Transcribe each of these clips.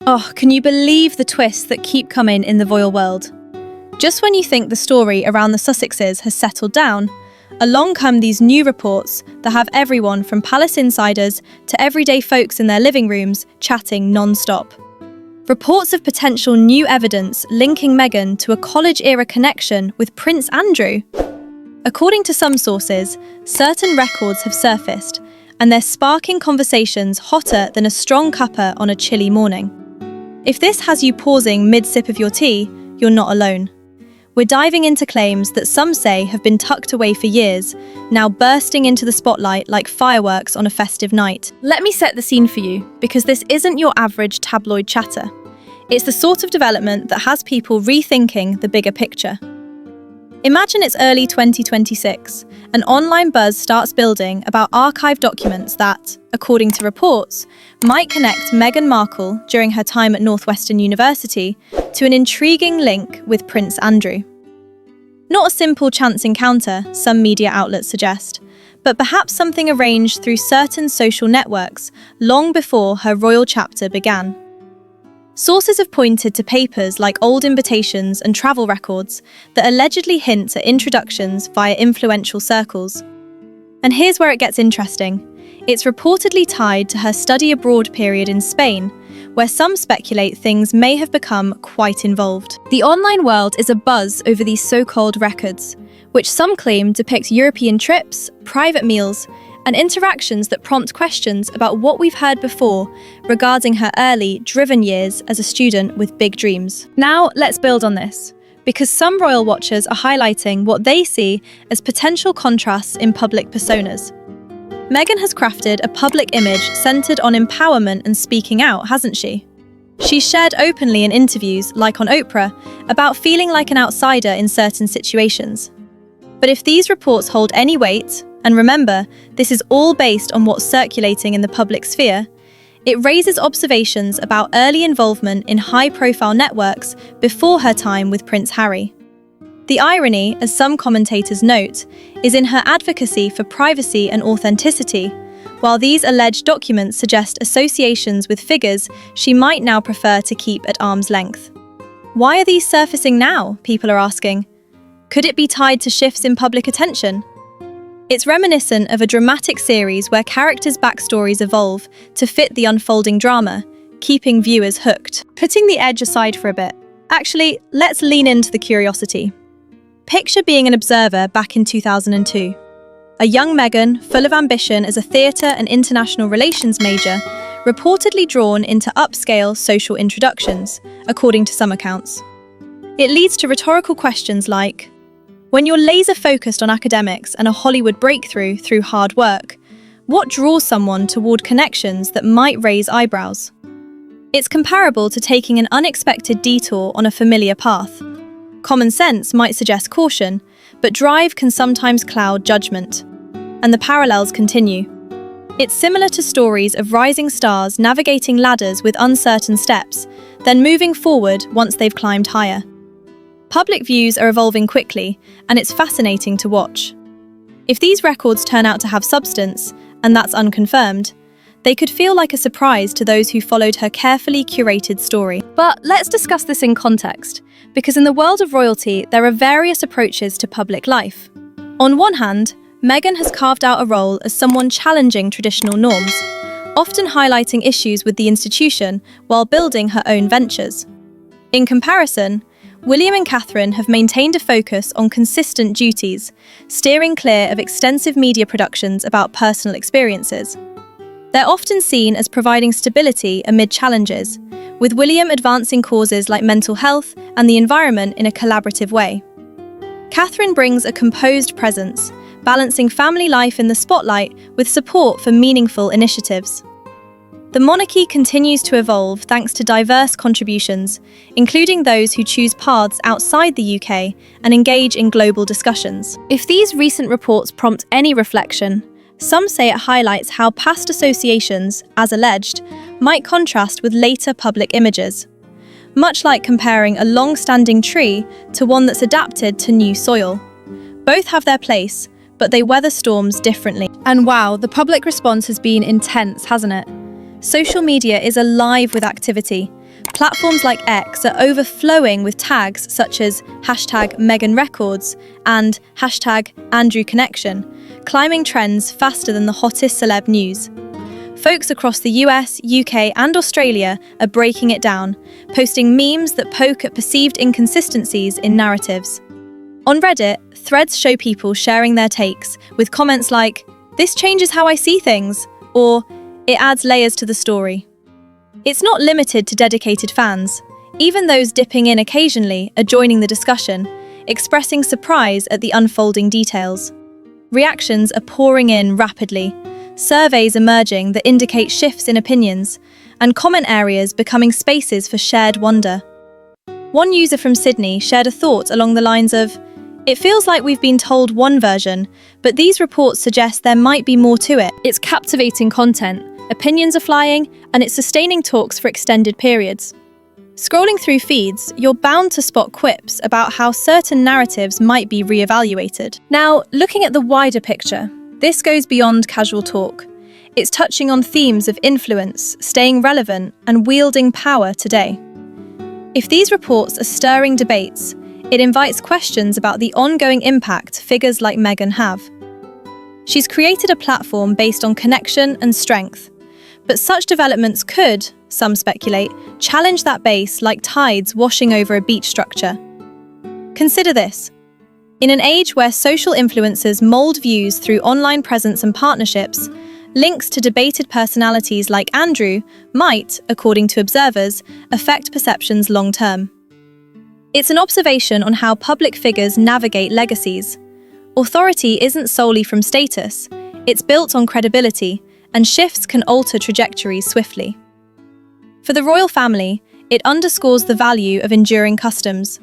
Oh, can you believe the twists that keep coming in the royal world? Just when you think the story around the Sussexes has settled down, along come these new reports that have everyone from palace insiders to everyday folks in their living rooms chatting non-stop. Reports of potential new evidence linking Meghan to a college-era connection with Prince Andrew. According to some sources, certain records have surfaced, and they're sparking conversations hotter than a strong cuppa on a chilly morning. If this has you pausing mid-sip of your tea, you're not alone. We're diving into claims that some say have been tucked away for years, now bursting into the spotlight like fireworks on a festive night. Let me set the scene for you, because this isn't your average tabloid chatter. It's the sort of development that has people rethinking the bigger picture. Imagine it's early 2026. An online buzz starts building about archived documents that, according to reports, might connect Meghan Markle during her time at Northwestern University to an intriguing link with Prince Andrew. Not a simple chance encounter, some media outlets suggest, but perhaps something arranged through certain social networks long before her royal chapter began. Sources have pointed to papers like old invitations and travel records that allegedly hint at introductions via influential circles. And here's where it gets interesting. It's reportedly tied to her study abroad period in Spain, where some speculate things may have become quite involved. The online world is abuzz over these so-called records, which some claim depict European trips, private meals, and interactions that prompt questions about what we've heard before regarding her early, driven years as a student with big dreams. Now, let's build on this, because some royal watchers are highlighting what they see as potential contrasts in public personas. Meghan has crafted a public image centered on empowerment and speaking out, hasn't she? She's shared openly in interviews, like on Oprah, about feeling like an outsider in certain situations. But if these reports hold any weight, and remember, this is all based on what's circulating in the public sphere, it raises observations about early involvement in high-profile networks before her time with Prince Harry. The irony, as some commentators note, is in her advocacy for privacy and authenticity, while these alleged documents suggest associations with figures she might now prefer to keep at arm's length. Why are these surfacing now, people are asking? Could it be tied to shifts in public attention? It's reminiscent of a dramatic series where characters' backstories evolve to fit the unfolding drama, keeping viewers hooked. Putting the edge aside for a bit, actually, let's lean into the curiosity. Picture being an observer back in 2002. A young Meghan, full of ambition as a theatre and international relations major, reportedly drawn into upscale social introductions, according to some accounts. It leads to rhetorical questions like, when you're laser-focused on academics and a Hollywood breakthrough through hard work, what draws someone toward connections that might raise eyebrows? It's comparable to taking an unexpected detour on a familiar path. Common sense might suggest caution, but drive can sometimes cloud judgment. And the parallels continue. It's similar to stories of rising stars navigating ladders with uncertain steps, then moving forward once they've climbed higher. Public views are evolving quickly, and it's fascinating to watch. If these records turn out to have substance, and that's unconfirmed, they could feel like a surprise to those who followed her carefully curated story. But let's discuss this in context, because in the world of royalty, there are various approaches to public life. On one hand, Meghan has carved out a role as someone challenging traditional norms, often highlighting issues with the institution while building her own ventures. In comparison, William and Catherine have maintained a focus on consistent duties, steering clear of extensive media productions about personal experiences. They're often seen as providing stability amid challenges, with William advancing causes like mental health and the environment in a collaborative way. Catherine brings a composed presence, balancing family life in the spotlight with support for meaningful initiatives. The monarchy continues to evolve thanks to diverse contributions, including those who choose paths outside the UK and engage in global discussions. If these recent reports prompt any reflection, some say it highlights how past associations, as alleged, might contrast with later public images. Much like comparing a long-standing tree to one that's adapted to new soil. Both have their place, but they weather storms differently. And wow, the public response has been intense, hasn't it? Social media is alive with activity, Platforms like X are overflowing with tags such as #Meghan Records and #Andrew Connection, climbing trends faster than the hottest celeb news. Folks across the US, UK, and Australia are breaking it down, posting memes that poke at perceived inconsistencies in narratives. On Reddit, threads show people sharing their takes, with comments like, "This changes how I see things," or "It adds layers to the story." It's not limited to dedicated fans. Even those dipping in occasionally are joining the discussion, expressing surprise at the unfolding details. Reactions are pouring in rapidly, surveys emerging that indicate shifts in opinions, and comment areas becoming spaces for shared wonder. One user from Sydney shared a thought along the lines of, "It feels like we've been told one version, but these reports suggest there might be more to it." It's captivating content, opinions are flying, and it's sustaining talks for extended periods. Scrolling through feeds, you're bound to spot quips about how certain narratives might be re-evaluated. Now, looking at the wider picture, this goes beyond casual talk. It's touching on themes of influence, staying relevant, and wielding power today. If these reports are stirring debates, it invites questions about the ongoing impact figures like Meghan have. She's created a platform based on connection and strength, but such developments could, some speculate, challenge that base like tides washing over a beach structure. Consider this. In an age where social influencers mold views through online presence and partnerships, links to debated personalities like Andrew might, according to observers, affect perceptions long-term. It's an observation on how public figures navigate legacies. Authority isn't solely from status, it's built on credibility, and shifts can alter trajectories swiftly. For the royal family, it underscores the value of enduring customs.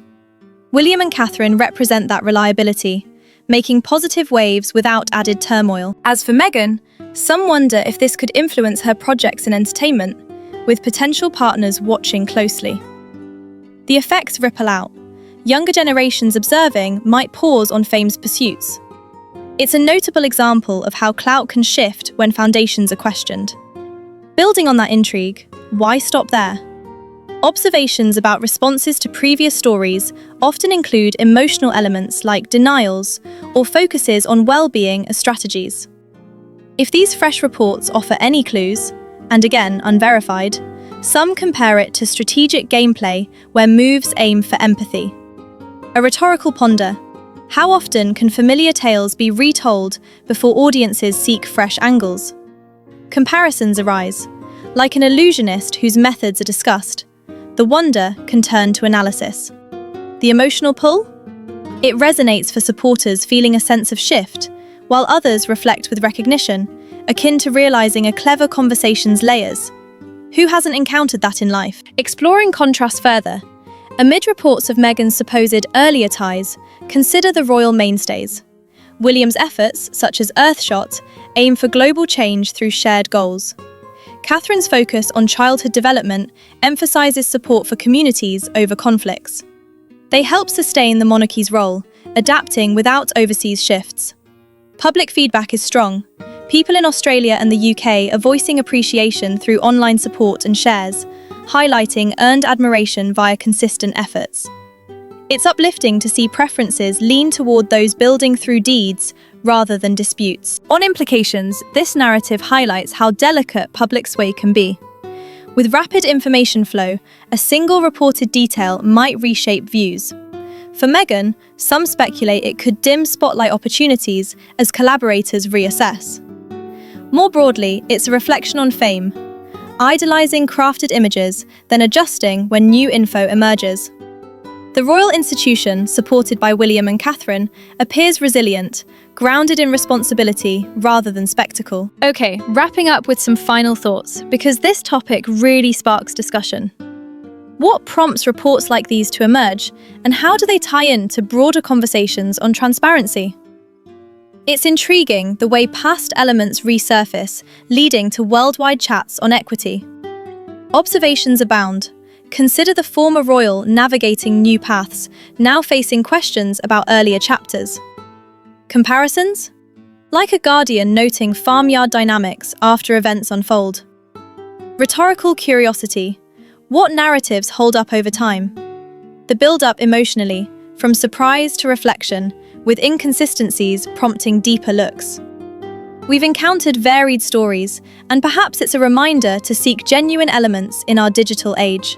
William and Catherine represent that reliability, making positive waves without added turmoil. As for Meghan, some wonder if this could influence her projects in entertainment, with potential partners watching closely. The effects ripple out. Younger generations observing might pause on fame's pursuits. It's a notable example of how clout can shift when foundations are questioned. Building on that intrigue, why stop there? Observations about responses to previous stories often include emotional elements like denials or focuses on well-being as strategies. If these fresh reports offer any clues, and again unverified, some compare it to strategic gameplay where moves aim for empathy. A rhetorical ponder: how often can familiar tales be retold before audiences seek fresh angles? Comparisons arise, like an illusionist whose methods are discussed. The wonder can turn to analysis. The emotional pull? It resonates for supporters feeling a sense of shift, while others reflect with recognition, akin to realizing a clever conversation's layers. Who hasn't encountered that in life? Exploring contrast further, amid reports of Meghan's supposed earlier ties, consider the royal mainstays. William's efforts, such as Earthshot, aim for global change through shared goals. Catherine's focus on childhood development emphasises support for communities over conflicts. They help sustain the monarchy's role, adapting without overseas shifts. Public feedback is strong. People in Australia and the UK are voicing appreciation through online support and shares, highlighting earned admiration via consistent efforts. It's uplifting to see preferences lean toward those building through deeds rather than disputes. On implications, this narrative highlights how delicate public sway can be. With rapid information flow, a single reported detail might reshape views. For Meghan, some speculate it could dim spotlight opportunities as collaborators reassess. More broadly, it's a reflection on fame, idolizing crafted images, then adjusting when new info emerges. The royal institution, supported by William and Catherine, appears resilient, grounded in responsibility rather than spectacle. Okay, wrapping up with some final thoughts, because this topic really sparks discussion. What prompts reports like these to emerge, and how do they tie in to broader conversations on transparency? It's intriguing the way past elements resurface, leading to worldwide chats on equity. Observations abound. Consider the former royal navigating new paths, now facing questions about earlier chapters. Comparisons? Like a guardian noting farmyard dynamics after events unfold. Rhetorical curiosity. What narratives hold up over time? The build-up emotionally, from surprise to reflection, with inconsistencies prompting deeper looks. We've encountered varied stories, and perhaps it's a reminder to seek genuine elements in our digital age.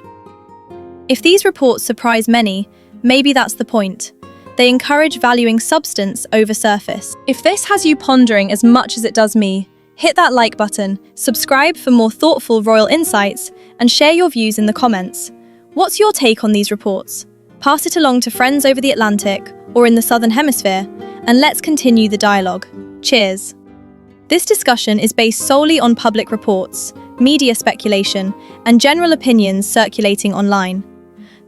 If these reports surprise many, maybe that's the point. They encourage valuing substance over surface. If this has you pondering as much as it does me, hit that like button, subscribe for more thoughtful royal insights, and share your views in the comments. What's your take on these reports? Pass it along to friends over the Atlantic or in the Southern Hemisphere, and let's continue the dialogue. Cheers! This discussion is based solely on public reports, media speculation, and general opinions circulating online.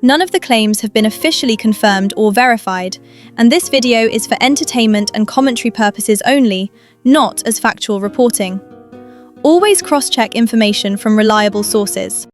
None of the claims have been officially confirmed or verified, and this video is for entertainment and commentary purposes only, not as factual reporting. Always cross-check information from reliable sources.